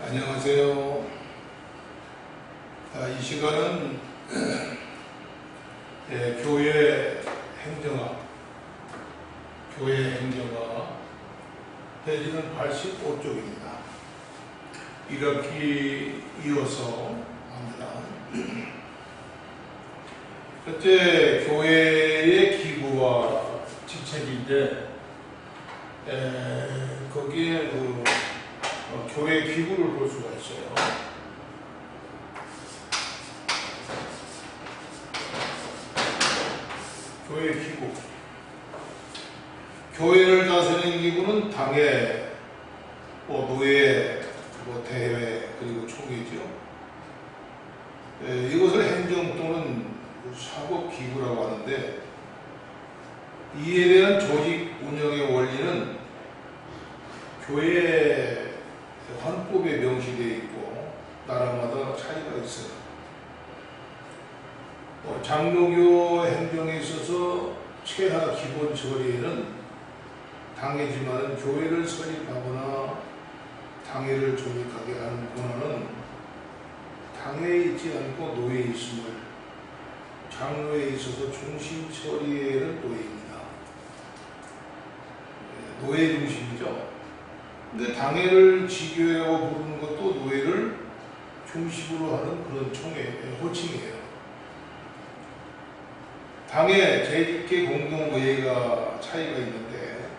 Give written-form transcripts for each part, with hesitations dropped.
안녕하세요. 이 시간은 교회 행정학 페이지는 85쪽입니다. 1학기 이어서 합니다. 첫째, 교회의 기부와 직책인데 거기에 교회 기부를 볼 수가 있어요. 교회 기부. 교회를 다스리는 기구는 당회, 노회, 대회, 그리고 총회죠. 이것을 행정 또는 사법 기구라고 하는데, 이에 대한 조직 운영의 원리는 교회 헌법에 명시되어 있고 나라마다 차이가 있어요. 장로교 행정에 있어서 최하 기본 처리에는 당회지만 교회를 설립하거나 당회를 조직하게 하는 권한은 당회에 있지 않고 노회에 있음을 장로에 있어서 중심 처리에는 노회입니다. 노회 중심이죠. 근데 당회를 지교회라고 부르는 것도 노회를 중심으로 하는 그런 호칭이에요. 당회, 재직계, 공동의회가 차이가 있는데,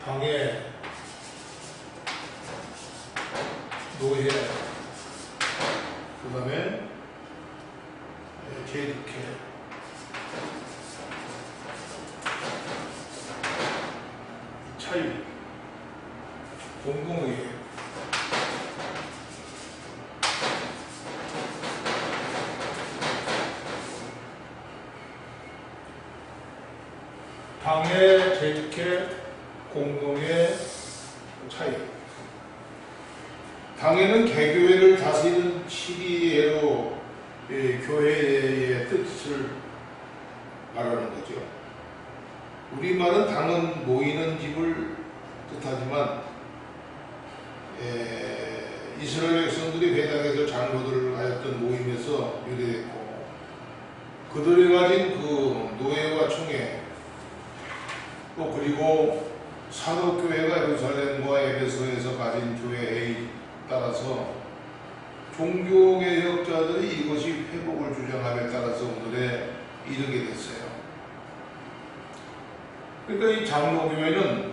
당회, 노회, 그 다음에 재직회, 차이, 공동의회. 당회, 재직회, 공동의 차이. 당회는 개교회를 다스리는 시기로 교회의 뜻을 말하는 거죠. 우리말은 당은 모이는 집을 뜻하지만 이스라엘 백성들이 회당에서 장로들을 하였던 모임에서 유래됐고, 그들이 가진 그 노회와 총회, 그리고 사도교회가 예루살렘과 에베소에서 가진 교회에 따라서 종교개혁자들이 이것이 회복을 주장함에 따라서 오늘에 이르게 됐어요. 그러니까 이 장로교회는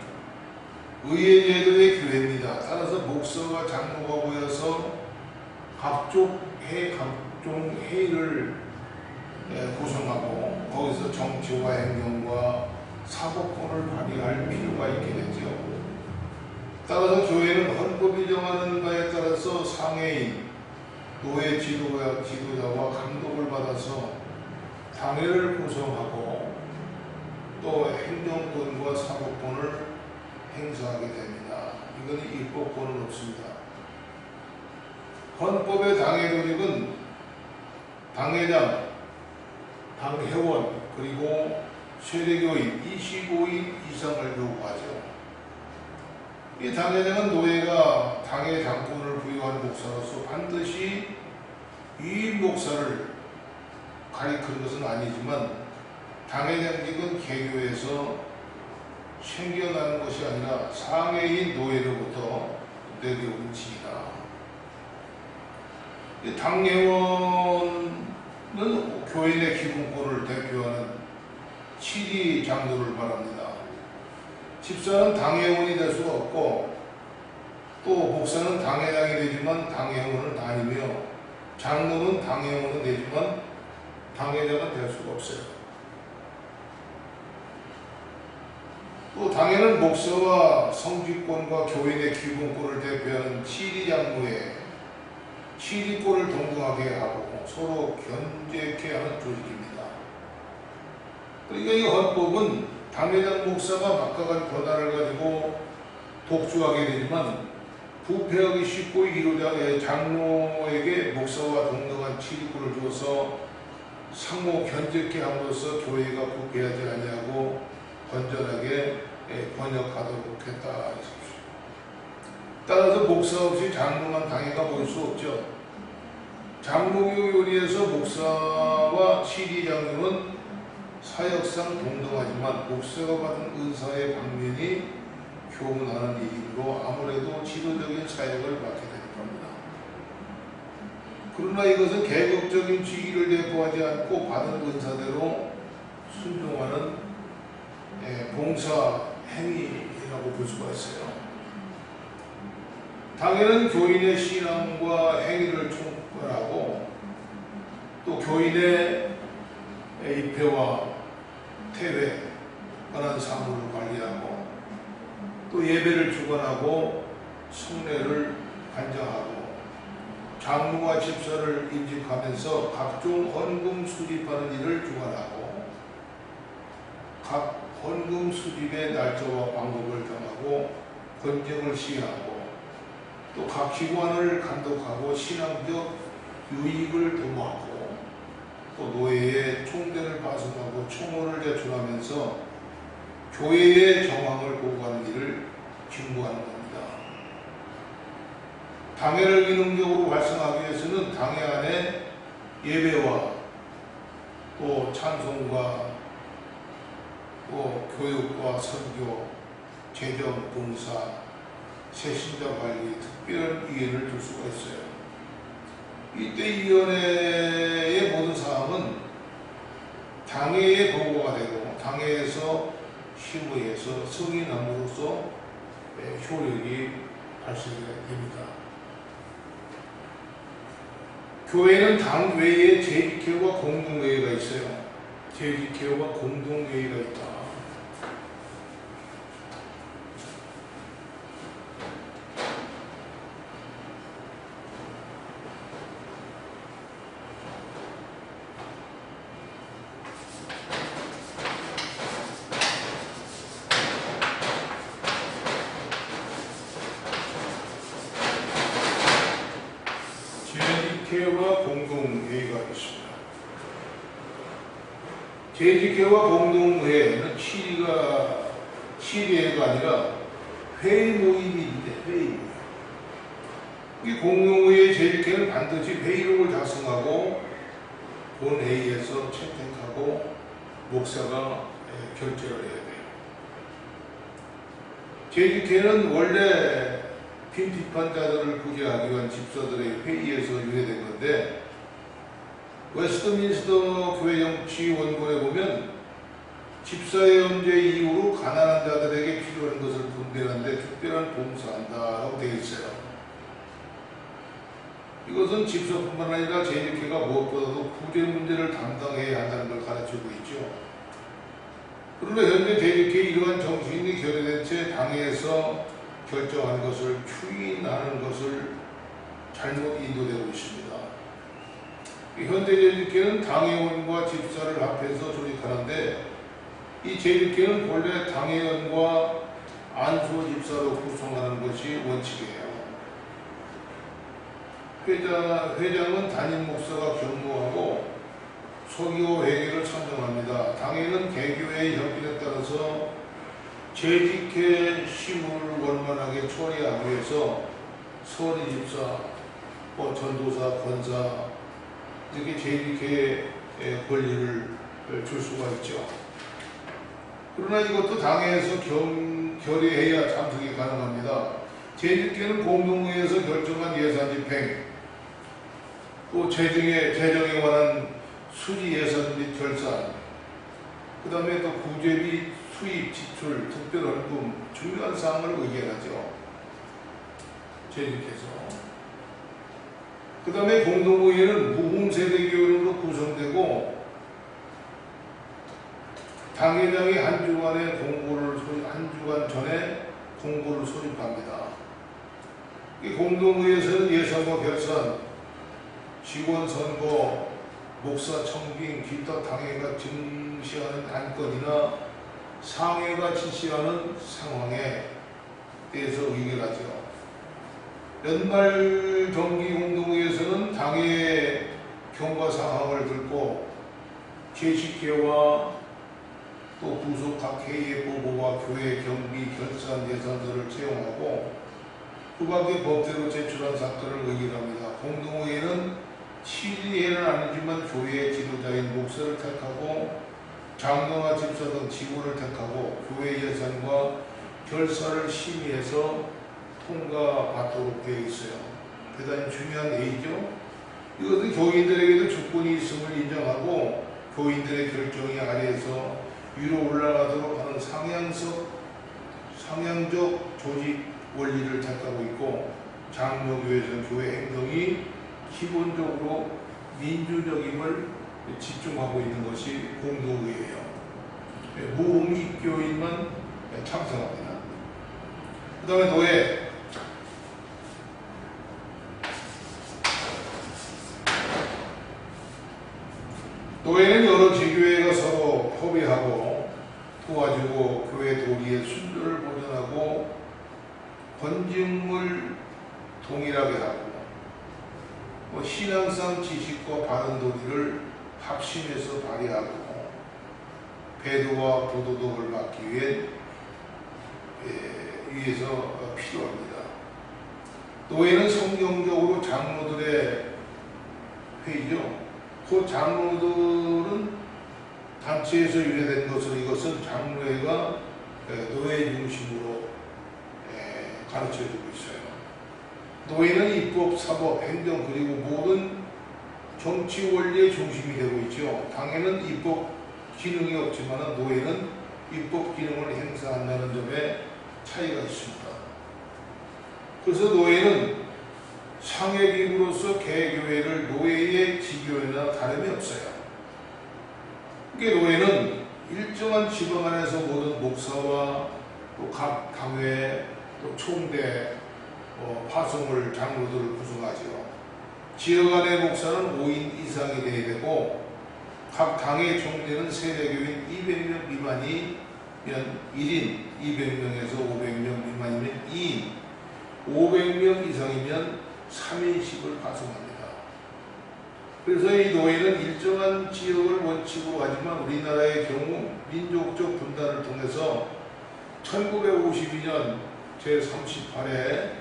의회제도의 교회입니다. 따라서 목사와 장로가 모여서 각종 회의를 구성하고 거기서 정치와 행정과 사법권을 발휘할 필요가 있게 되죠. 따라서 교회는 헌법이 정하는 바에 따라서 상회인, 노회 지도자와 감독을 받아서 당회를 구성하고 또 행정권과 사법권을 행사하게 됩니다. 이건 입법권은 없습니다. 헌법의 당회 조직은 당회장, 당회원, 그리고 세례교인 25인 이상을 요구하죠. 이 당회장은 노회가 당회 장권을 부여한 목사로서 반드시 이 목사를 가리키는 것은 아니지만, 당회장직은 개교에서 생겨나는 것이 아니라 상회인 노회로부터 내려온 직이다. 당회원은 교인의 기본권을 대표하는 7위 장로를 말합니다. 집사는 당회원이 될 수가 없고, 또 목사는 당회장이 되지만 당회원은 아니며, 장로는 당회원은 되지만 당회장은 될 수가 없어요. 또 당회는 목사와 성직권과 교인의 기본권을 대표하는 7위 장로의 7위권을 동등하게 하고 서로 견제케 하는 조직입니다. 그러니까 이 헌법은 당회장 목사가 막강한 권한을 가지고 독주하게 되지만, 부패하기 쉽고 이루자 장로에게 목사와 동등한 지위권을 줘서 상호 견제케 함으로써 교회가 부패하지 아니하고 건전하게 번역하도록 했다. 따라서 목사 없이 장로만 당회가 모일 수 없죠. 장로교위원회에서 목사와 시리장로는 사역상 동등하지만 목사가 받은 은사의 방면이 교훈하는 일이므로 아무래도 지도적인 사역을 맡게 될 겁니다. 그러나 이것은 계급적인 직위를 내포하지 않고 받은 은사대로 순종하는 봉사 행위라고 볼 수가 있어요. 당회는 교인의 신앙과 행위를 총괄하고 또 교인의 입회와 퇴회 관한 사무를 관리하고 또 예배를 주관하고 성례를 관장하고 장로와 집사를 임직하면서 각종 헌금 수집하는 일을 주관하고 각 헌금 수집의 날짜와 방법을 정하고 권정을 시행하고 또 각 기관을 감독하고 신앙적 유익을 도모하고 또 노예의 총대를 파송하고 총호를 제출하면서 교회의 정황을 보고하는 일을 직무하는 겁니다. 당회를 기능적으로 활성화하기 위해서는 당회 안에 예배와 또 찬송과 또 교육과 선교, 재정, 봉사, 새신자 관리, 특별한 위원을 둘 수가 있어요. 이때 위원회의 모든 사항은 당회의 보고가 되고 당회에서 실무에서 승인함으로써 효력이 발생이 됩니다. 교회는 당 외에 재직회와 공동회의가 있어요. 재직회와 공동회의가 있다. 재직회와 공동회의가 있습니다. 재직회와 공동회의는 시리회가 아니라 회의 모임인데 회의 모임. 이 공동회의 재직회는 반드시 회의록을 작성하고 본회의에서 채택하고 목사가 결재를 해야 돼요. 재직회는 원래 빈비판자들을 구제하기 위한 집사들의 회의에서 유래된 건데 웨스트민스터 교회 정치 원본에 보면 집사의 연재 이후로 가난한 자들에게 필요한 것을 분배하는데 특별한 봉사한다라고 되어 있어요. 이것은 집사뿐만 아니라 재직회가 무엇보다도 구제 문제를 담당해야 한다는 걸 가르치고 있죠. 그런데 현재 재직회 이러한 정신이 결여된 채 당회에서 결정한 것을 추인하는 것을 잘못 인도되고 있습니다. 현대 재직회는 당회원과 집사를 합해서 조직하는데 이 재직회는 본래 당회원과 안수 집사로 구성하는 것이 원칙이에요. 회장은 담임 목사가 경무하고 소교 회계를 참정합니다. 당회는 개교회의 협의에 따라서 재직회 시물을 원만하게 처리하기 위해서 서리 집사, 전도사, 권사 이렇게 재직회의 권리를 줄 수가 있죠. 그러나 이것도 당회에서 결의해야 참석이 가능합니다. 재직회는 공동회에서 결정한 예산 집행, 또 재정에 관한 수지 예산 및 결산, 그 다음에 또 구제비 수입, 지출, 특별헌금 중요한 사항을 의결하죠. 재직해서. 그 다음에 공동회의는 무홈세대교회로 구성되고 당회장이 한 주간 전에 공고를 소집합니다. 이 공동회의에서는 예산과 결산, 직원 선거, 목사 청빙, 기타 당회가 증시하는 안건이나 상회가 지시하는 상황에 대해서 의결하죠. 연말 정기 공동회에서는 당회의 경과 상황을 듣고 재직회와 또 부속 각 회의의 보고와 교회 경비 결산 예산서를 채용하고 그 밖에 법대로 제출한 사건을 의결합니다. 공동의회는 시의회는 아니지만 교회의 지도자인 목사를 택하고 장로나 집사 등 직원을 택하고 교회 예산과 결사를 심의해서 통과받도록 되어 있어요. 대단히 중요한 회의죠. 이것은 교인들에게도 주권이 있음을 인정하고 교인들의 결정이 아래에서 위로 올라가도록 하는 상향적 조직 원리를 택하고 있고, 장로교회에서는 교회 행동이 기본적으로 민주적임을 집중하고 있는 것이 공동의회예요. 무음익교인만 참석합니다. 그 다음에 노예. 노예는 여러 지교회가 서로 협의하고 도와주고 교회 도리의 순조를 보존하고 권징을 동일하게 하고 신앙상 지식과 바른 도리를 합심해서 발휘하고 배도와 부도덕을 막기 위해서 필요합니다. 노예는 성경적으로 장로들의 회의죠. 그 장로들은 단체에서 유래된 것으로 이것은 장로회가 노예 중심으로 가르쳐주고 있어요. 노예는 입법, 사법, 행정 그리고 모든 정치 원리의 중심이 되고 있죠. 당에는 입법 기능이 없지만 노예는 입법 기능을 행사한다는 점에 차이가 있습니다. 그래서 노예는 상회기구로서 개교회를 노예의 지교회나 다름이 없어요. 이게 노예는 일정한 지방 안에서 모든 목사와 또 각 당회, 또 총대, 파송을 장로들을 구성하죠. 지역 안의 목사는 5인 이상이 되어야 되고 각 당의 총대는 세대교인 200명 미만이면 1인, 200명에서 500명 미만이면 2인, 500명 이상이면 3인씩을 파송합니다. 그래서 이 노예는 일정한 지역을 원칙으로 하지만 우리나라의 경우 민족적 분단을 통해서 1952년 제38회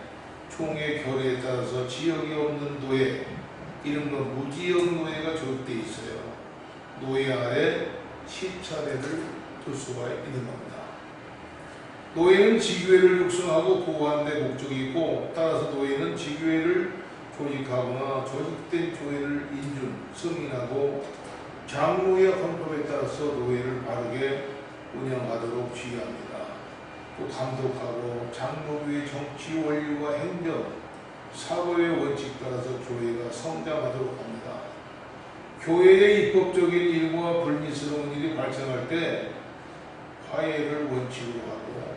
총회 결의에 따라서 지역이 없는 노예, 이른바 무지역 노예가 조직되어 있어요. 노예 아래 시차례를 둘 수가 있는 겁니다. 노예는 지교회를 육성하고 보호하는 데 목적이 있고, 따라서 노예는 지교회를 조직하거나 조직된 교회를 인준, 승인하고 장로의 헌법에 따라서 노예를 바르게 운영하도록 지휘합니다. 또 감독하고 장로교의 정치 원리와 행정, 사고의 원칙 따라서 교회가 성장하도록 합니다. 교회의 입법적인 일과 불미스러운 일이 발생할 때 화해를 원칙으로 하고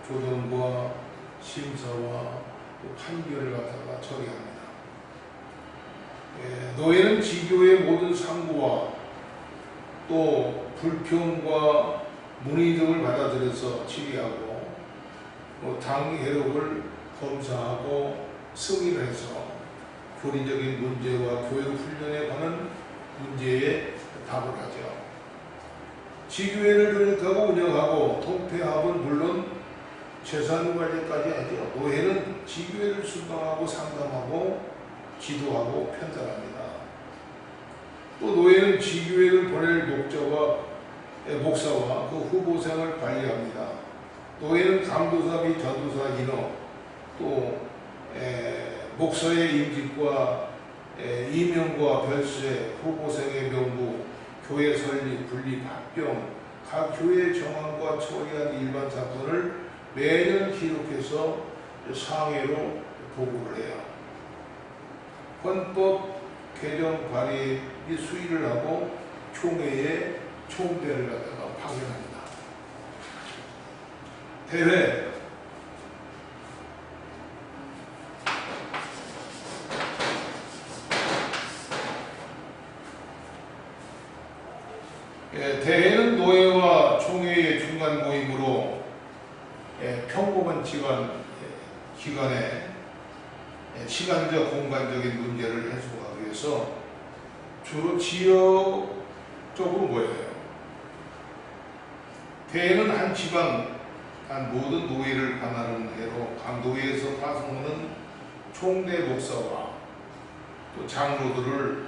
조정과 심사와 판결을 갖다가 처리합니다. 노예는 지교의 모든 상고와 또 불평과 문의 등을 받아들여서 치리하고 당 회록을 검사하고 승인을 해서 교리적인 문제와 교육 훈련에 관한 문제에 답을 하죠. 지교회를 조직하고 운영하고 통폐합은 물론 재산 관리까지 하죠. 노예는 지교회를 순방하고 상담하고 지도하고 편달합니다. 또 노예는 지교회를 보낼 목사와 그 후보생을 관리합니다. 노예는 강도사 및 전도사 인허, 또 목사의 임직과 임명과 별세, 후보생의 명부, 교회 설립, 분립, 합병, 각 교회 정황과 처리한 일반 사건을 매년 기록해서 상회로 보고를 해요. 헌법 개정 발의 및 수의를 하고 총회에 총대를 갖다가 파견합니다. 대회. 대회는 노예와 총회의 중간 모임으로 평범한 기간에 시간적 공간적인 문제를 해소하기 위해서 주로 지역적으로 모여요. 대회는 한 지방 모든 노예를 관할하는 해로 각 노예에서 파송하는 총대 목사와 또 장로들을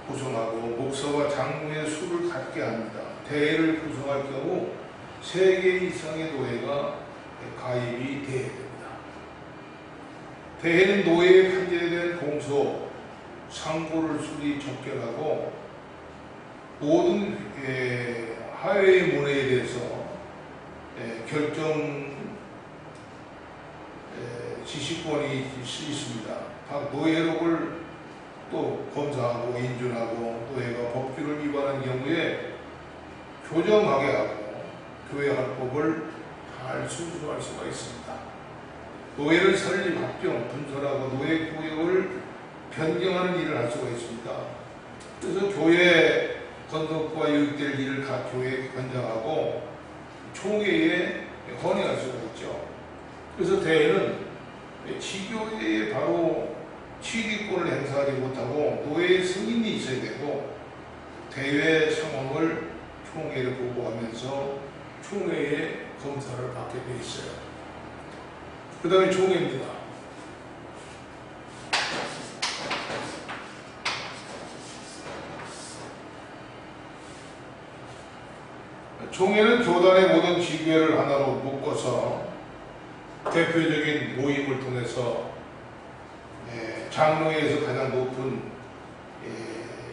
구성하고 목사와 장로의 수를 갖게 합니다. 대회를 구성할 경우 3개 이상의 노예가 가입이 되어야 됩니다. 대회는 노예에 판결된 공소, 상고를 수리 적결하고 모든 하회의 문회에 대해서 결정 지시권이 있습니다. 각 노예록을 또 검사하고 인준하고 노예가 법규를 위반한 경우에 교정하게 하고 교회 활법을 잘 순수할 수가 있습니다. 노예를 설립, 합병, 분설하고 노예 구역을 변경하는 일을 할 수가 있습니다. 그래서 교회 건덕과 유익될 일을 각 교회에 권장하고 총회에 헌의할 수가 있죠. 그래서 대회는 지교회에 바로 취기권을 행사하지 못하고 노예의 승인이 있어야 되고 대회 상황을 총회를 보고하면서 총회의 검사를 받게 돼 있어요. 그 다음에 총회입니다. 총회는 교단의 모든 지교회를 하나로 묶어서 대표적인 모임을 통해서 장로회에서 가장 높은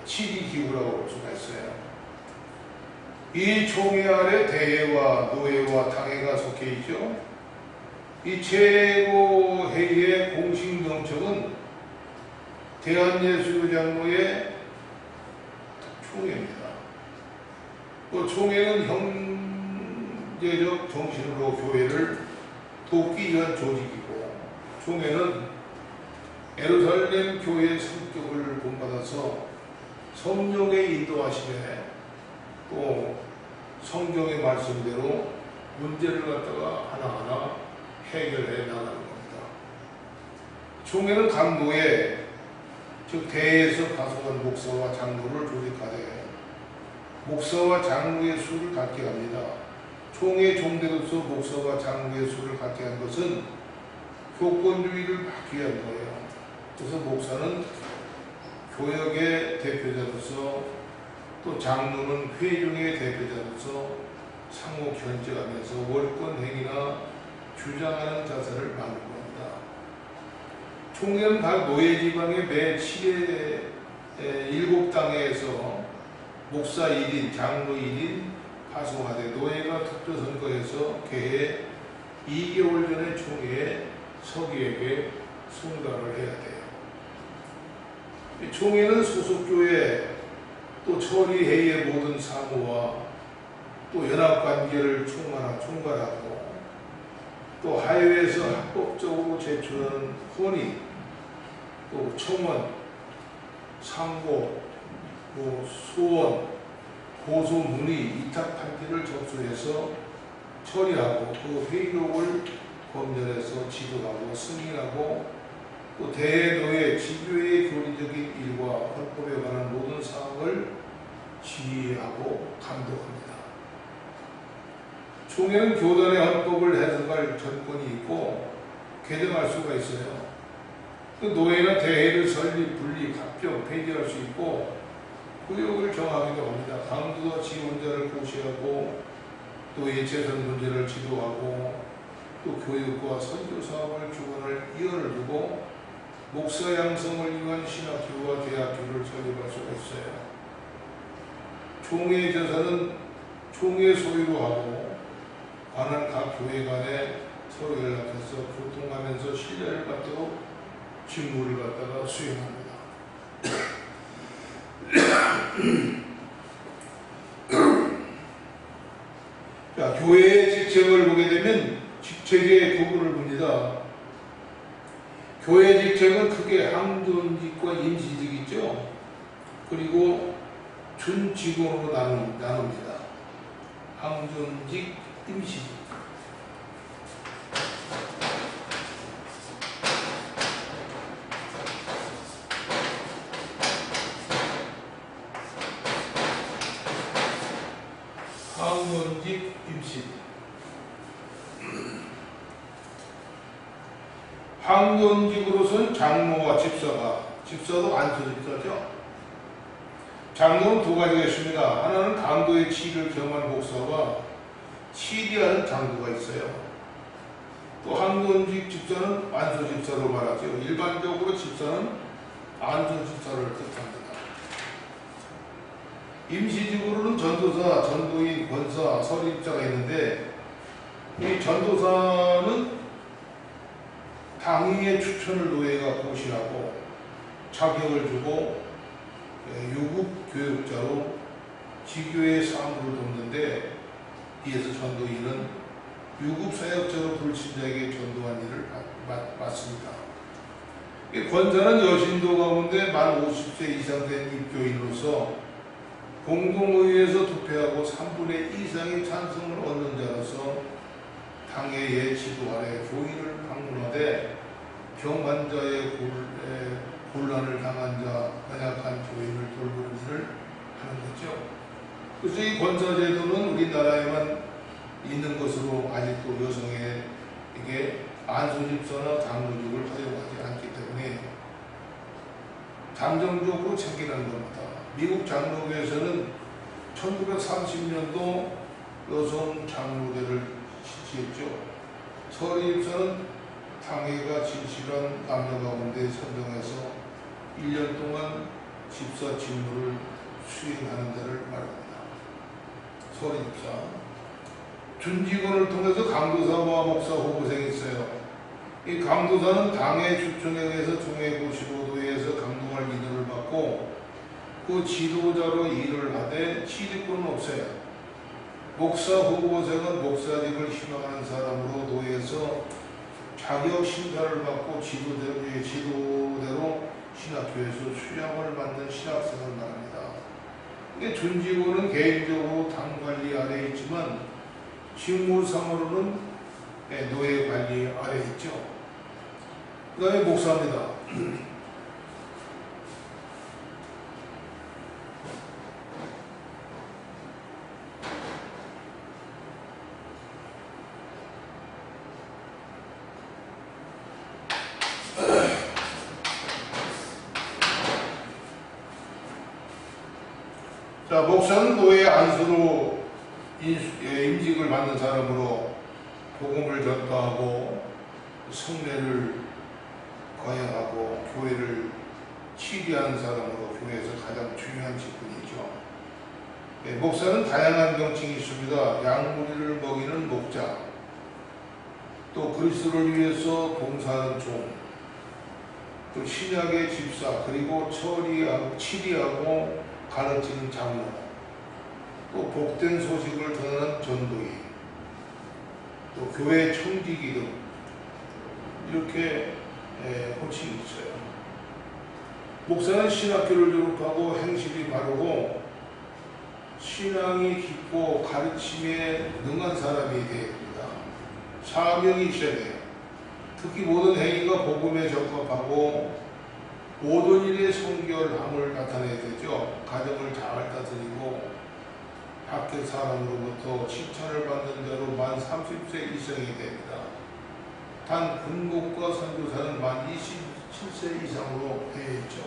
치기기구라고 볼 수가 있어요. 이 총회 아래 대회와 노회와 당회가 속해 있죠. 이 최고회의의 공식 명칭은 대한예수장로회 총회입니다. 또 총회는 형제적 정신으로 교회를 돕기 위한 조직이고 총회는 예루살렘 교회의 성격을 본받아서 성령의 인도하심에 또 성경의 말씀대로 문제를 갖다가 하나하나 해결해 나가는 겁니다. 총회는 각 노예, 즉 대회에서 파송한 목사와 장로를 조직하되 목사와 장로의 수를 갖게 합니다. 총회 종대로서 목사와 장로의 수를 갖게 한 것은 교권주의를 막기 위한 거예요. 그래서 목사는 교역의 대표자로서 또 장로는 회중의 대표자로서 상호 견제하면서 월권 행위나 주장하는 자세를 만든 겁니다. 총회는 각 노예 지방의 매 7회 7당회에서 목사 1인, 장로 1인 파송하되 노예가 투표 선거에서 개회 2개월 전에 총회에 서기에게 승가를 해야 돼요. 총회는 소속교회 또 처리회의의 모든 사무와 또 연합관계를 총괄하고 또 하회에서 합법적으로 제출하는 혼의 또 청원, 상고, 소원, 고소 문의, 위탁 판결을 접수해서 처리하고 그 회의록을 검열해서 지도하고 승인하고 또 대노예, 지교회의 교리적인 일과 헌법에 관한 모든 사항을 지휘하고 감독합니다. 총회는 교단의 헌법을 해석할 전권이 있고 개정할 수가 있어요. 그 노예는 대회를 설립, 분립, 합병, 폐지할 수 있고 구역을 정하기도 합니다. 강도와 지원자를 고시하고 또 예체선 문제를 지도하고 또 교육과 선교 사업을 주관할 위원을 두고 목사 양성을 위한 신학교와 대학교를 설립할 수가 있어요. 총회 재산은 총회 소유로 하고 관한 각 교회 간에 서로 연락해서 교통하면서 신뢰를 받도록 직무를 갖다가 수행합니다. 자, 교회의 직책을 보게 되면 직책의 구분을 봅니다. 교회 직책은 크게 항존직과 임시직 있죠. 그리고 준직원으로 나눕니다. 항존직, 임시직. 항존직, 임시직. 황건직으로서는 장로와 집사도 안수집사죠. 장로는 두 가지가 있습니다. 하나는 강도의 치의를 겸한 목사와 치리하는 장로가 있어요. 또 황건직 집사는 안수집사로 말하죠. 일반적으로 집사는 안수집사를 뜻합니다. 임시직으로는 전도사, 전도인, 권사, 서리집사가 있는데 이 전도사는 당의의 추천을 노예가 고시하고 자격을 주고 유급 교육자로 지교의 사무를 돕는데, 이에서 전도인은 유급 사역자로 불신자에게 전도한 일을 맡습니다. 권사는 여신도 가운데 만 50세 이상 된 입교인으로서 공동의회에서 투표하고 3분의 2 이상의 찬성을 얻는 자로서 당회의 지도 아래 교인을 방문하되 병환자의 곤란을 당한 자, 연약한 교인을 돌보는 일을 하는 거죠. 그래서 이 권사제도는 우리나라에만 있는 것으로 아직도 여성에게 안수집사나 장로직을 허용하지 않기 때문에 잠정적으로 챙기는 겁니다. 미국 장로교에서는 1930년도 여성 장로대를 실시했죠. 서리집사는 당회가 진실한 남녀 가운데 선정해서 1년 동안 집사 직무를 수행하는 데를 말합니다. 서리집사. 준직원을 통해서 강도사와 목사 후보생이 있어요. 이 강도사는 당의 추천에 의해서 종회 95도에서 강동할 인도를 받고 그 지도자로 일을 하되 취직권은 없어요. 목사 후보생은 목사직을 희망하는 사람으로 노예에서 자격 심사를 받고 지도대로 신학교에서 수양을 받는 신학생을 말합니다. 준직원은 개인적으로 당 관리 아래에 있지만 직무상으로는 노예 관리 아래에 있죠. 그 다음에 목사입니다. 자, 목사는 노예 안수로 임직을 받는 사람으로 복음을 전파하고 성례를 거행하고 교회를 치리하는 사람으로 교회에서 가장 중요한 직분이죠. 목사는 다양한 명칭이 있습니다. 양무리를 먹이는 목자, 또 그리스도를 위해서 봉사하는 종, 또 신약의 집사, 그리고 치리하고 가르치는 장로, 또 복된 소식을 전하는 전도인, 또 교회 청지기 등 이렇게 호칭이 있어요. 목사는 신학교를 졸업하고 행실이 바르고 신앙이 깊고 가르침에 능한 사람이 되어야 됩니다. 사명이 있어야 돼요. 특히 모든 행위가 복음에 적합하고 모든 일에 성결함을 나타내야 되죠. 가정을 잘 다스리고 밖의 사람으로부터 칭찬을 받는 자로 만 30세 이상이 됩니다. 단 군목과 선교사는 만 27세 이상으로 되어 있죠.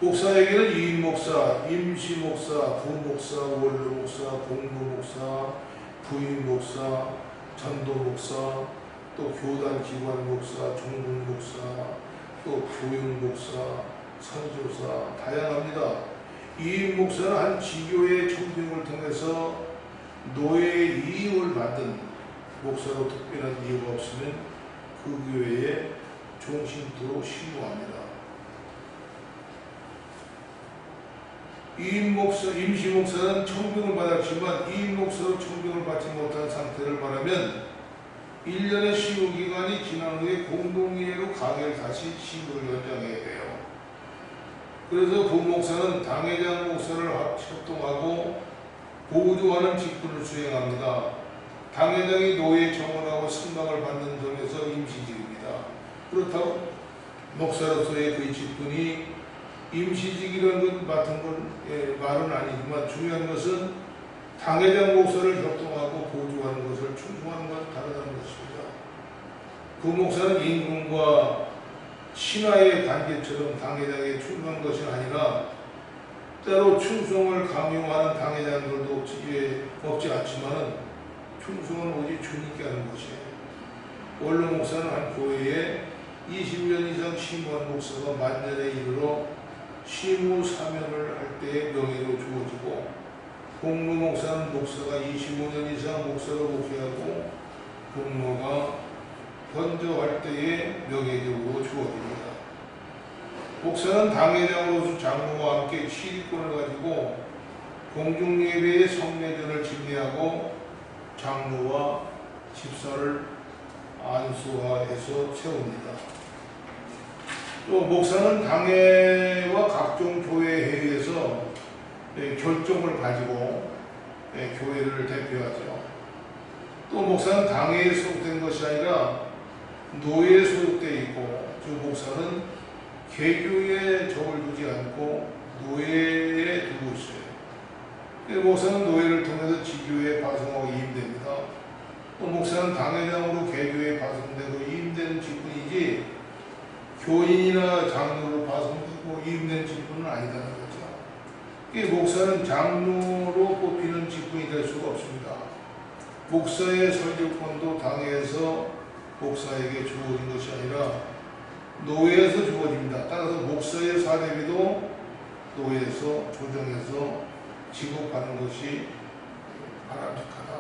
목사에게는 유인목사, 임시목사, 부목사, 원로목사, 공부목사, 부임목사, 전도목사, 또 교단기관목사, 종군목사, 또 교육목사, 선교사 다양합니다. 유인목사는 한 지교의 청빙을 통해서 노예의 이임을 받은 목사로 특별한 이유가 없으면 그 교회에 종신토록 신고합니다. 임시목사는 청빙을 받았지만 이임목사로 청빙을 받지 못한 상태를 말하면 1년의 신고기간이 지난 후에 공동의회로 강의를 다시 신고를 연장해야 돼요. 그래서 부목사는 당회장 목사를 협동하고 보조하는 직분을 수행합니다. 당회장이 노예 정원하고 승낙을 받는 점에서 임시직입니다. 그렇다고 목사로서의 그 직분이 임시직이라는 것 같은 건 말은 아니지만 중요한 것은 당회장 목사를 협동하고 보조하는 것을 충성하는 건 다르다는 것입니다. 부목사는 임금과 신하의 관계처럼 당회장에 충성한 것이 아니라 때로 충성을 강요하는 당회장들도 없지 않지만 충성은 오직 주님께 하는 것이에요. 원로 목사는 한 교회에 20년 이상 심무한 목사가 만년에 이르러 시무 사명을 할 때의 명예로 주어지고, 공로 목사는 목사가 25년 이상 목사로 목회하고 공로가 현저할 때의 명예적으로 주어집니다. 목사는 당회장으로서 장로와 함께 시리권을 가지고 공중예배의 성례전을 집례하고 장로와 집사를 안수하여서 세웁니다. 또 목사는 당회와 각종 교회 회의에서 결정을 가지고 교회를 대표하죠. 또 목사는 당회에 소속된 것이 아니라 노예에 소속되어 있고, 즉 목사는 개교에 적을 두지 않고 노예에 두고 있어요. 목사는 노예를 통해서 지교에 파송하고 이임됩니다. 또 목사는 당회장으로 개교에 파송되고 이임되는 직분이지 교인이나 장로로 파송되고 이임되는 직분은 아니다는 거죠. 목사는 장로로 뽑히는 직분이 될 수가 없습니다. 목사의 설교권도 당회에서 목사에게 주어진 것이 아니라 노예에서 주어집니다. 따라서 목사의 사례비도 노예에서 조정해서 지급하는 것이 바람직하다.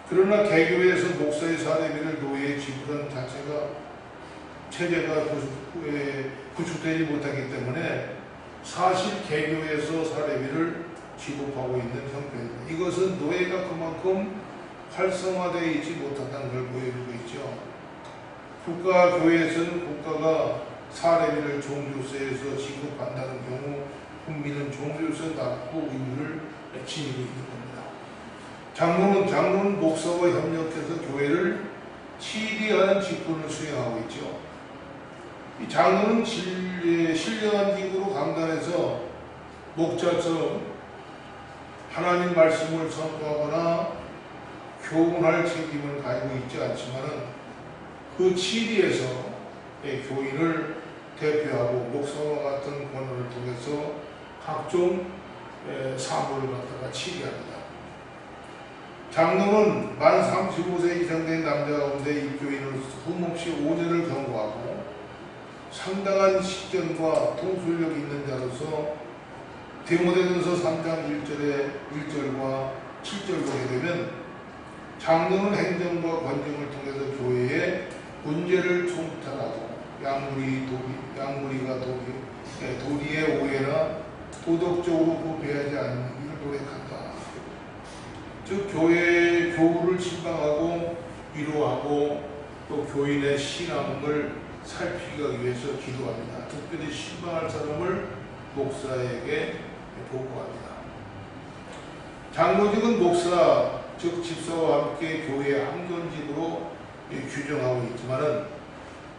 그러나 개교에서 목사의 사례비를 노예에 지급하는 체제가 구축되지 못하기 때문에 사실 개교에서 사례비를 지급하고 있는 형편입니다. 이것은 노예가 그만큼 활성화되어 있지 못한다는 걸 보여주고 있죠. 국가교회에서는 국가가 사례비를 종교세에서 지급한다는 경우 국민은 종교세 납부 의무를 지니고 있는 겁니다. 장로는 목사와 협력해서 교회를 치리하는 직분을 수행하고 있죠. 이 장로는 신령한 기구로 강단해서 목자처럼 하나님 말씀을 선포하거나 교훈할 책임을 가지고 있지 않지만 그 치리에서 교인을 대표하고 목사와 같은 권한을 통해서 각종 사물을 갖다가 치리합니다. 장로는 만 35세 이상 된 남자 가운데 입교인으로서 흠없이 5년을 경고하고 상당한 식견과 통솔력이 있는 자로서 디모데전서 3장 1절과 7절 보게 되면 장로는 행정과 권정을 통해서 교회의 문제를 총탈하고 양무리가 도리의 오해나 도덕적으로 부패하지 않기를 노력한다. 즉 교회의 교우를 신방하고 위로하고 또 교인의 신앙을 살피기 위해서 기도합니다. 특별히 신방할 사람을 목사에게 보고합니다. 장로직은 목사, 즉 집사와 함께 교회의 항존직으로 규정하고 있지만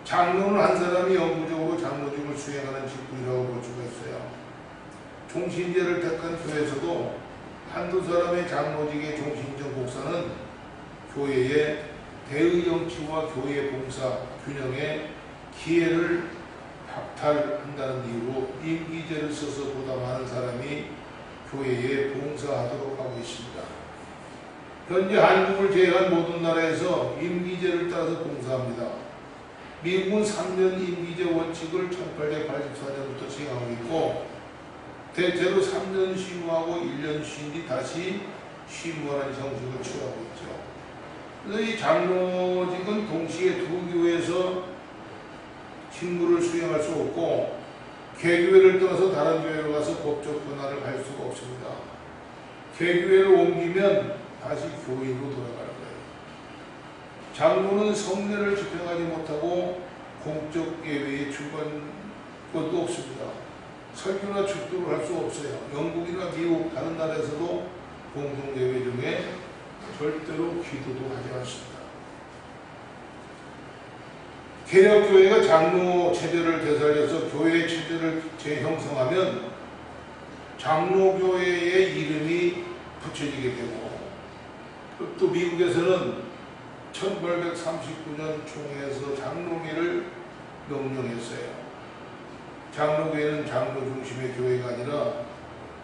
장로는 한 사람이 영구적으로 장로직을 수행하는 직분이라고 볼 수가 있어요. 종신제를 택한 교회에서도 한두 사람의 장로직의 종신적 목사는 교회의 대의 정치와 교회 봉사 균형에 기회를 박탈한다는 이유로 임기제를 써서 보다 많은 사람이 교회에 봉사하도록 하고 있습니다. 현재 한국을 제외한 모든 나라에서 임기제를 따라서 봉사합니다. 미국은 3년 임기제 원칙을 1884년부터 시행하고 있고 대체로 3년 쉬무하고 1년 쉰 뒤 다시 쉬무하는 형식을 취하고 있죠. 그래서 이 장로직은 동시에 두 교회에서 직무를 수행할 수 없고 개교회를 떠나서 다른 교회로 가서 법적 권한을 갈 수가 없습니다. 개교회를 옮기면 다시 교회로 돌아갈 거예요. 장로는 성례를 집행하지 못하고 공적 예배에 출ban 것도 없습니다. 설교나 축도를 할 수 없어요. 영국이나 미국 다른 나라에서도 공동 예배 중에 절대로 기도도 하지 않습니다. 개혁교회가 장로 체제를 되살려서 교회의 체제를 재형성하면 장로교회의 이름이 붙여지게 되고, 또 미국에서는 1839년 총회에서 장로회를 명령했어요. 장로교회는 장로 중심의 교회가 아니라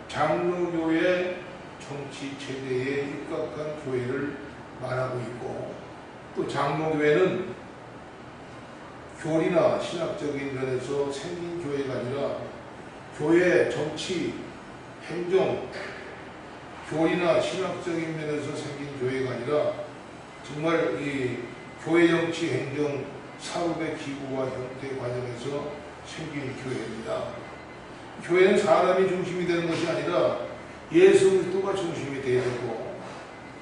장로교회 정치 체제에 입각한 교회를 말하고 있고, 또 장로교회는 교리나 신학적인 면에서 생긴 교회가 아니라 교회 정치, 행정, 교리나 신학적인 면에서 생긴 교회가 아니라 정말 이 교회 정치, 행정, 사업의 기구와 형태 과정에서 생긴 교회입니다. 교회는 사람이 중심이 되는 것이 아니라 예수 그리스도가 중심이 되어야 되고,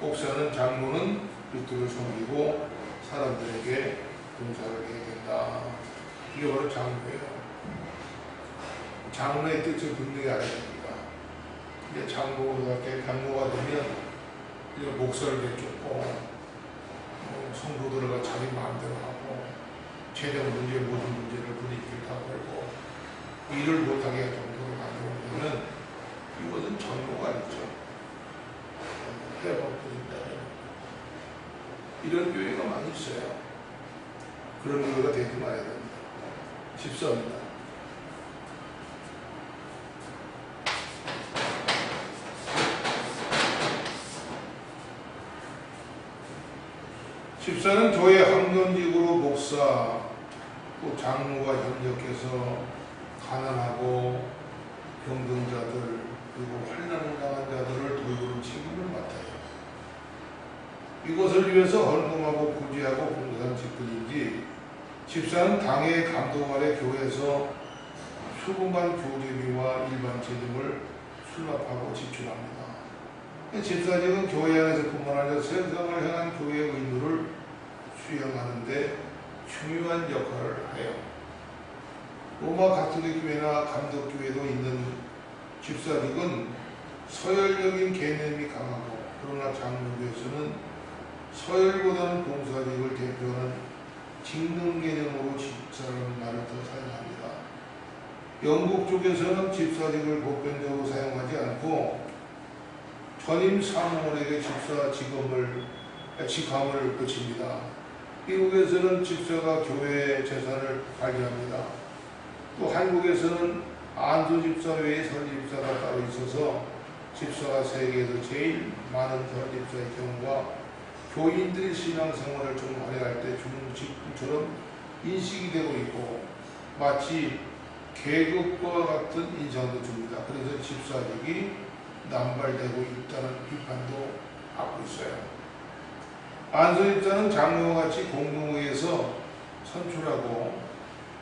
목사는 장로는 그리스도를 섬기고 사람들에게 봉사를 해야 된다. 이게 바로 장로예요. 장로의 뜻을 분명히 알아야 됩니다. 이제 장로가 되면 이제 목사를 내쫓고 성도들과 자기 마음대로 하고 재정 문제 모든 문제를 분위기를 다 걸고 일을 못하게 할 정도로 만들어오면 이것은 전도가 아니죠. 해법입니다. 이런 교회가 많이 있어요. 그런 교회가 되지 말아야 됩니다. 집사입니다. 집사는 교회 학년직으로 목사, 또 장로가 협력해서 가난하고 병든자들 그리고 환난을 당한 자들을 도우는 책임을 맡아요. 이것을 위해서 헌금하고 구제하고 봉사한 직분인지, 집사는 당의 감독 아래 교회에서 수금한 교제비와 일반 재정을 수납하고 지출합니다. 집사직은 교회 안에서뿐만 아니라 세상을 향한 교회의 의무를 수행하는데 중요한 역할을 해요. 로마 가톨릭 교회나 감독교회도 있는 집사직은 서열적인 개념이 강하고, 그러나 장로교에서는 서열보다는 봉사직을 대표하는 직능 개념으로 집사라는 말을 더 사용합니다. 영국 쪽에서는 집사직을 보편적으로 사용하지 않고 전임 사무원에게 집사 직함을 붙입니다. 미국에서는 집사가 교회 재산을 관리합니다. 또 한국에서는 안수 집사 외에 설립사가 따로 있어서 집사가 세계에서 제일 많은 설립사의 경우가 교인들이 신앙생활을 좀 활용할 때 주는 직분처럼 인식이 되고 있고, 마치 계급과 같은 인상도 줍니다. 그래서 집사직이 남발되고 있다는 비판도 받고 있어요. 안수집사는 장로와 같이 공동회에서 선출하고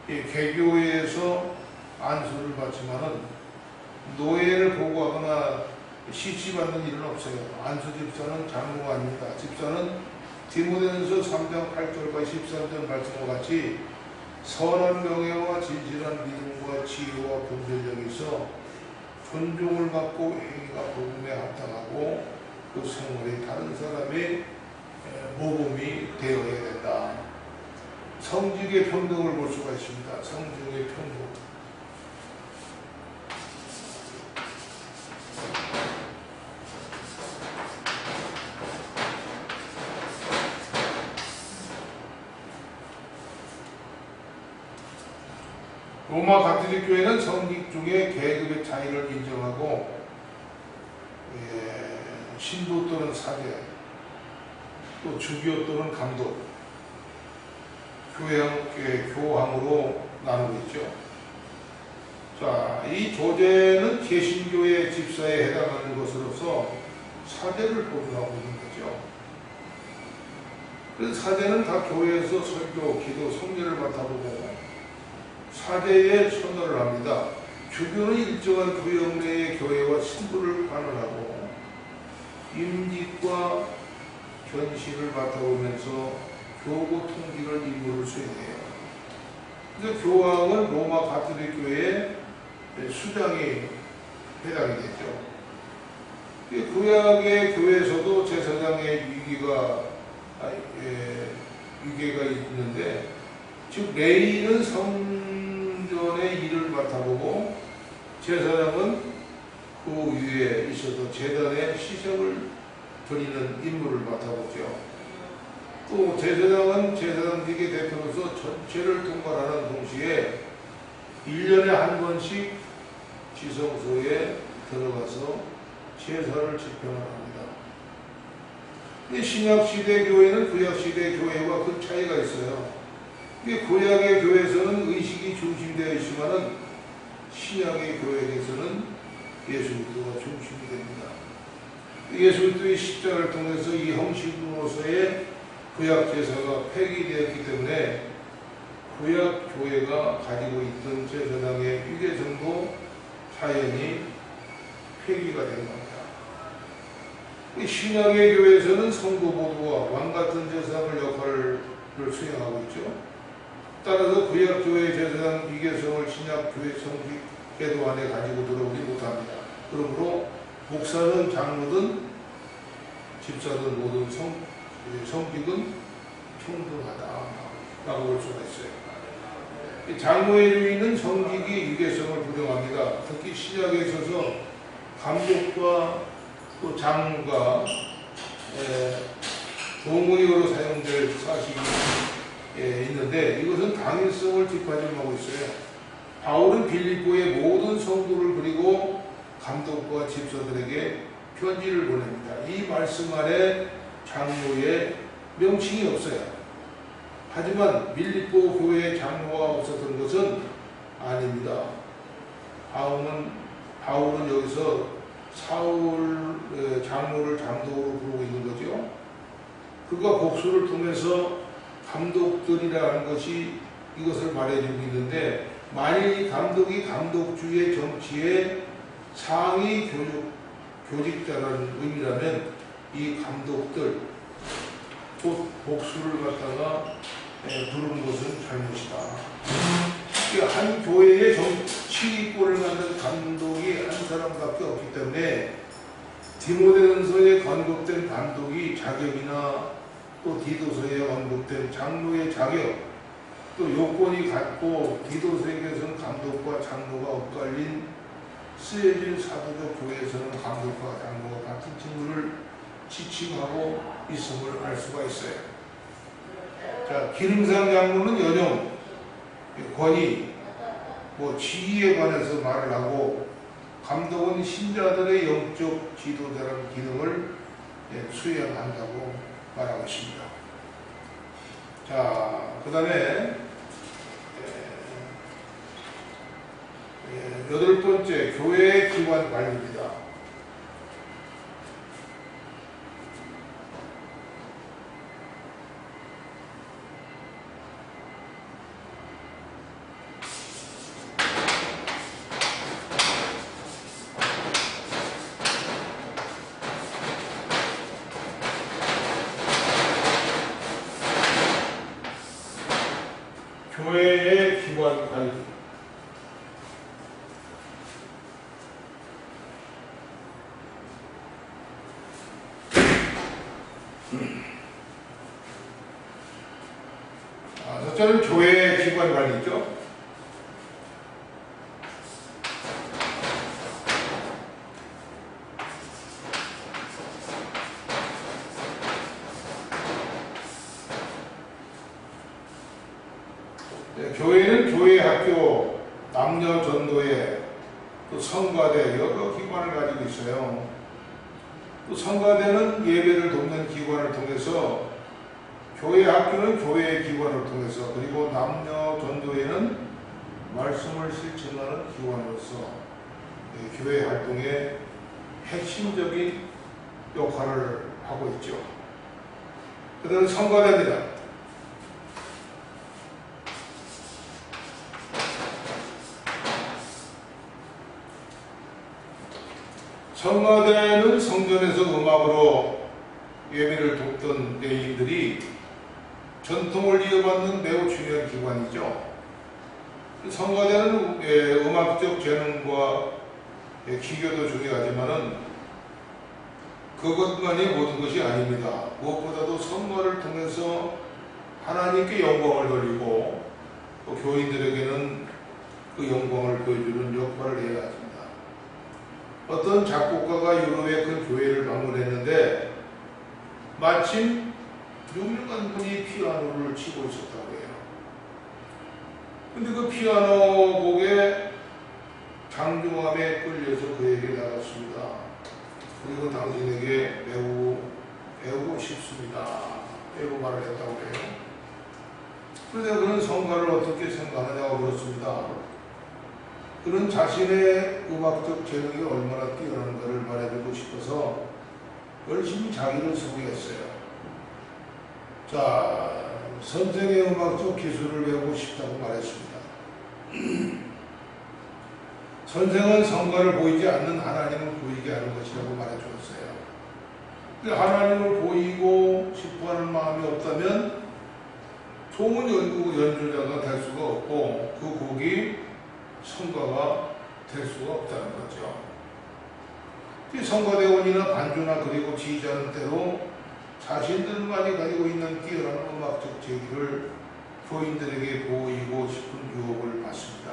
개교회에서 안수를 받지만은 노예를 보고하거나 시치받는 일은 없어요. 안수집사는 장로가 아닙니다. 집사는 디모데전서 3장 8절과 13절 말씀과 같이 선한 명예와 진실한 믿음과 지혜와 분별력이 있어 존중을 받고 행위가 복음에 합당하고 그 생활이 다른 사람의 모범이 되어야 된다. 성직의 평등을 볼 수가 있습니다. 성직의 평등. 로마 가톨릭 교회는 성직 중에 계급의 차이를 인정하고 신도 또는 사제, 또 주교 또는 감독, 교황으로 나누고 있죠. 자, 이 조제는 개신교의 집사에 해당하는 것으로서 사제를 보존하고 있는 거죠. 그래서 사제는 각 교회에서 설교, 기도, 성례를 맡아보고 사제에 선언을 합니다. 주교는 일정한 구역 내의 교회와 신부를 관할하고 임직과 견실을 맡아오면서 교구 통지를 임무를 수행해요. 그래서 교황은 로마 가톨릭 교회의 수장이 해당이 되죠. 구약의 교회에서도 제사장의 위계가 있는데, 즉 레위는 성전의 일을 맡아보고 제사장은 그 위에 있어서 제단의 시생을 드리는 임무를 맡아보죠. 또 제사장은 제사장직의 대표로서 전체를 통과하는 동시에 1년에 한 번씩 지성소에 들어가서 제사를 집행을 합니다. 신약시대 교회는 구약시대 교회와 큰 차이가 있어요. 구약의 교회에서는 의식이 중심되어 있지만은 신약의 교회에서는 예수 그리스도가 중심이 됩니다. 예수 그리스도의 십자가를 통해서 이 형식으로서의 구약 제사가 폐기되었기 때문에 구약 교회가 가지고 있던 제사장의 유계성도 자연히 폐기가 된 겁니다. 신약의 교회에서는 성도 모두가 왕같은 제사장의 역할을 수행하고 있죠. 따라서 구약 교회 제사장 유계성을 신약 교회 성기계도 안에 가지고 들어오지 못합니다. 그러므로 목사든 장로든 집사든 모든 성직은 평등하다라고 볼 수가 있어요. 장로의 유의는 성직이 유계성을 부정합니다. 특히 신약에 있어서 감독과 또 장로가 동의어로 사용될 사실이 있는데 이것은 당일성을 뒷받침하고 있어요. 바울은 빌립보의 모든 성도를 그리고 감독과 집사들에게 편지를 보냅니다. 이 말씀 안에 장로의 명칭이 없어요. 하지만 빌립보 교회의 장로가 없었던 것은 아닙니다. 바울은 여기서 사울 장로를 장독으로 부르고 있는 거죠. 그가 복수를 통해서 감독들이라는 것이 이것을 말해주고 있는데 만일 이 감독이 감독주의 정치의 상위 교직자라는 의미라면 이 감독들 곧 복수를 갖다가 부르는 것은 잘못이다. 한 교회의 정치권을 만든 감독이 한 사람밖에 없기 때문에 디모데전서에 언급된 감독이 자격이나 또 디도서에 언급된 장로의 자격 또 요건이 같고 디도서에게서는 감독과 장로가 엇갈린 쓰여진 사도적 교회에서는 감독과 장로가 같은 직무를 지칭하고 있음을 알 수가 있어요. 자, 기능상 장로는 연용, 권위, 지위에 관해서 말을 하고 감독은 신자들의 영적 지도자라는 기능을 수행한다고 말하고 있습니다. 자, 그 다음에 8번째, 교회의 기관 관리입니다. 교회의 기관 관리. 첫째는 교회의 기관 관리죠. 교회는 교회 학교, 남녀 전도회, 또 성가대 여러 기관을 가지고 있어요. 또 성가대는 예배를 돕는 기관을 통해서, 교회 학교는 교회의 기관을 통해서, 그리고 남녀 전도회는 말씀을 실천하는 기관으로서 교회 활동의 핵심적인 역할을 하고 있죠. 그다음 성가대입니다. 성가대는 성전에서 음악으로 예배를 돕던 레위인들이 전통을 이어받는 매우 중요한 기관이죠. 성가대는 음악적 재능과 기교도 중요하지만은 그것만이 모든 것이 아닙니다. 무엇보다도 성가를 통해서 하나님께 영광을 돌리고 또 교인들에게는 그 영광을 보여주는 역할을 해야 합니다. 어떤 작곡가가 유럽의 그 교회를 방문했는데 마침 6년간 분이 피아노를 치고 있었다고 해요. 근데 그 피아노 곡에 장중함에 끌려서 그에게 나갔습니다. 그리고 당신에게 배우고 싶습니다. 배우고 말을 했다고 해요. 그런데 그는 성가를 어떻게 생각하느냐고 물었습니다. 그는 자신의 음악적 재능이 얼마나 뛰어난가를 말해주고 싶어서 열심히 자기를 소개했어요. 자, 선생의 음악적 기술을 배우고 싶다고 말했습니다. 선생은 성가를 보이지 않는 하나님을 보이게 하는 것이라고 말해주었어요. 하나님을 보이고 싶어하는 마음이 없다면 좋은 연주자가 될 수가 없고 그 곡이 성가가 될 수가 없다는 거죠. 성가대원이나 반주나 그리고 지휘자는 때로 자신들만이 가지고 있는 뛰어난 음악적 재기를 교인들에게 보이고 싶은 유혹을 받습니다.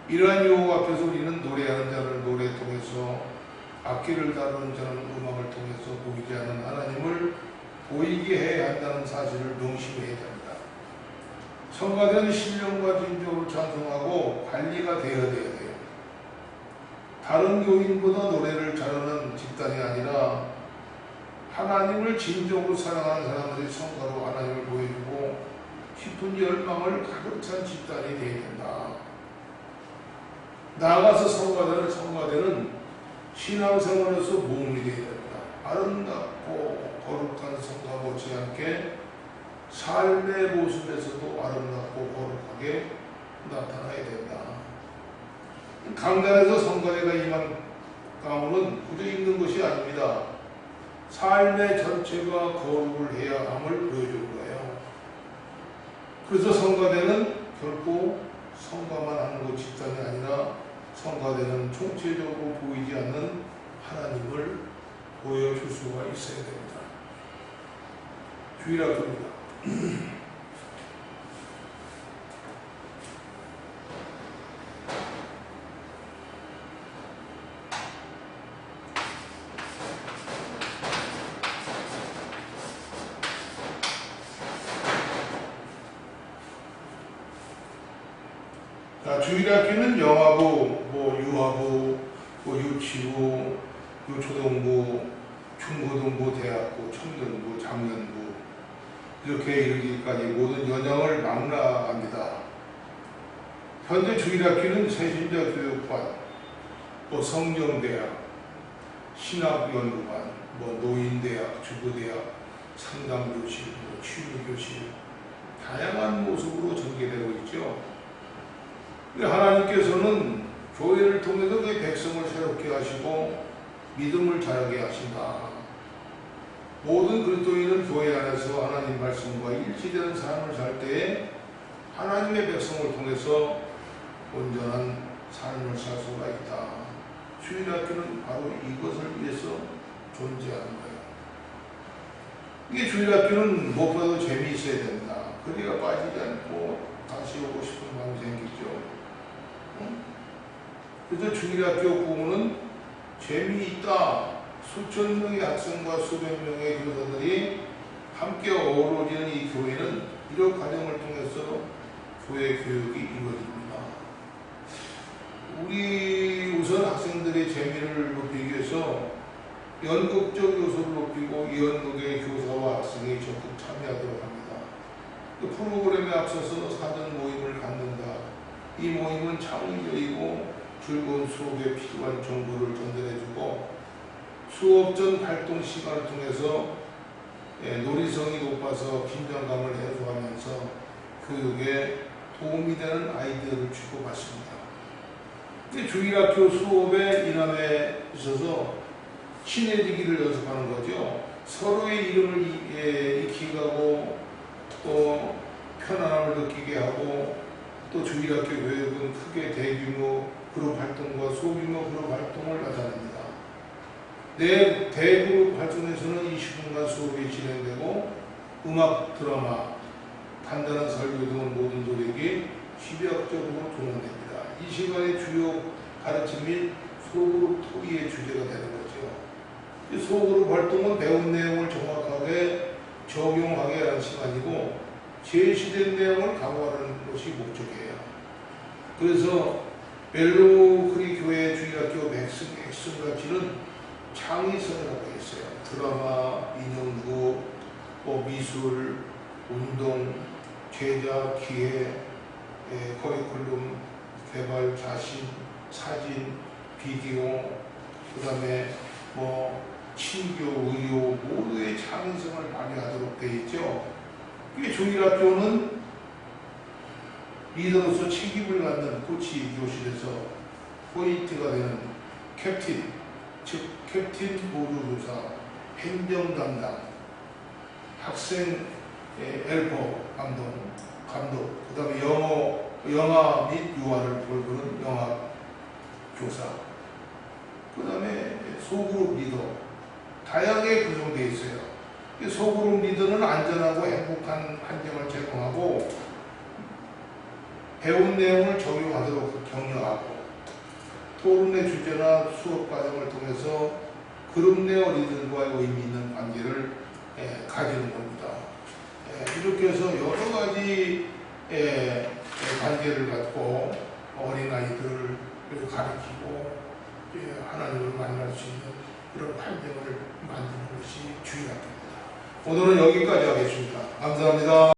이러한 유혹 앞에서 우리는 노래하는 자를 노래를 통해서, 악기를 다루는 자는 음악을 통해서 보이지 않는 하나님을 보이게 해야 한다는 사실을 명심해야 됩니다. 성가대는 신령과 진정으로 찬송하고 관리가 되어야 돼요. 다른 교인보다 노래를 잘하는 집단이 아니라 하나님을 진정으로 사랑하는 사람들이 성가로 하나님을 보여주고 깊은 열망을 가득 찬 집단이 되어야 된다. 나아가서 성가대는 신앙생활에서 모험이 되어야 됩니다. 아름답고 거룩한 성가 못지않게 삶의 모습에서도 아름답고 거룩하게 나타나야 된다. 강단에서 성가대가 임한 가문은 그저 있는 것이 아닙니다. 삶의 전체가 거룩을 해야 함을 보여주는 거예요. 그래서 성가대는 결코 성가만 하는 것 집단이 아니라 성가대는 총체적으로 보이지 않는 하나님을 보여줄 수가 있어야 됩니다. 주일학교입니다. 주일학교는 영화부, 유아부, 유치부, 초등부, 중고등부, 대학부, 청년부, 장년부 이렇게 이르기까지 모든 연령을 망라합니다. 현재 주일학교는 새신자교육반, 성경대학, 신학연구반, 노인대학, 주부대학, 상담교실, 치유교실 다양한 모습으로 전개되고 있죠. 하나님께서는 교회를 통해서 그 백성을 새롭게 하시고 믿음을 자라게 하신다. 모든 그리스도인은 교회 안에서 하나님 말씀과 일치되는 삶을 살 때에 하나님의 백성을 통해서 온전한 삶을 살 수가 있다. 주일학교는 바로 이것을 위해서 존재하는 거예요. 이게 주일학교는 무엇보다도 재미있어야 된다. 그래야 빠지지 않고 다시 오고 싶은 마음이 생기죠. 그래서 주일학교 부모는 재미있다. 수천 명의 학생과 수백 명의 교사들이 함께 어우러지는 이 교회는 이런 과정을 통해서 교회 교육이 이루어집니다. 우리 우선 학생들의 재미를 높이기 위해서 연극적 요소를 높이고 이 연극의 교사와 학생이 적극 참여하도록 합니다. 그 프로그램에 앞서서 사전 모임을 갖는다. 이 모임은 창의적이고 즐거운 수업에 필요한 정보를 전달해주고 수업 전 활동 시간을 통해서 놀이성이 높아서 긴장감을 해소하면서 교육에 도움이 되는 아이디어를 주고받습니다. 주일학교 수업의 인함에 있어서 친해지기를 연습하는 거죠. 서로의 이름을 익히고 또 편안함을 느끼게 하고 또 주일학교 교육은 크게 대규모 그룹 활동과 소규모 그룹 활동을 나타냅니다. 대그룹 활동에서는 20분간 수업이 진행되고 음악, 드라마, 간단한 설교 등은 모든 노력이 집약적으로 조명됩니다. 이 시간의 주요 가르침 및 소그룹 토의의 주제가 되는 거죠. 이 소그룹 활동은 배운 내용을 정확하게 적용하게 하는 시간이고 제시된 내용을 강화하는 것이 목적이에요. 그래서 벨로크리 교회 주일학교 핵심 가치는 창의성이라고 했어요. 드라마, 인형극, 미술, 운동, 제작, 기획, 커리큘럼, 개발, 자신, 사진, 비디오, 그 다음에 친교, 의료 모두의 창의성을 발휘하도록 되어 있죠. 이게 주일학교는 리더로서 책임을 갖는 코치 교실에서 포인트가 되는 캡틴, 즉 캡틴 보조교사, 행정 담당, 학생 헬퍼 감독, 그 다음에 영어 및 유아를 돌보는 영화 교사, 그 다음에 소그룹 리더, 다양하게 구성되어 있어요. 소그룹 리더는 안전하고 행복한 환경을 제공하고 배운 내용을 적용하도록 격려하고 토론의 주제나 수업 과정을 통해서 그룹 내 어린이들과의 의미 있는 관계를 가지는 겁니다. 이렇게 해서 여러 가지 관계를 갖고 어린아이들을 가르치고 하나님을 만날 수 있는 그런 환경을 만드는 것이 주일학교입니다. 오늘은 여기까지 하겠습니다. 감사합니다.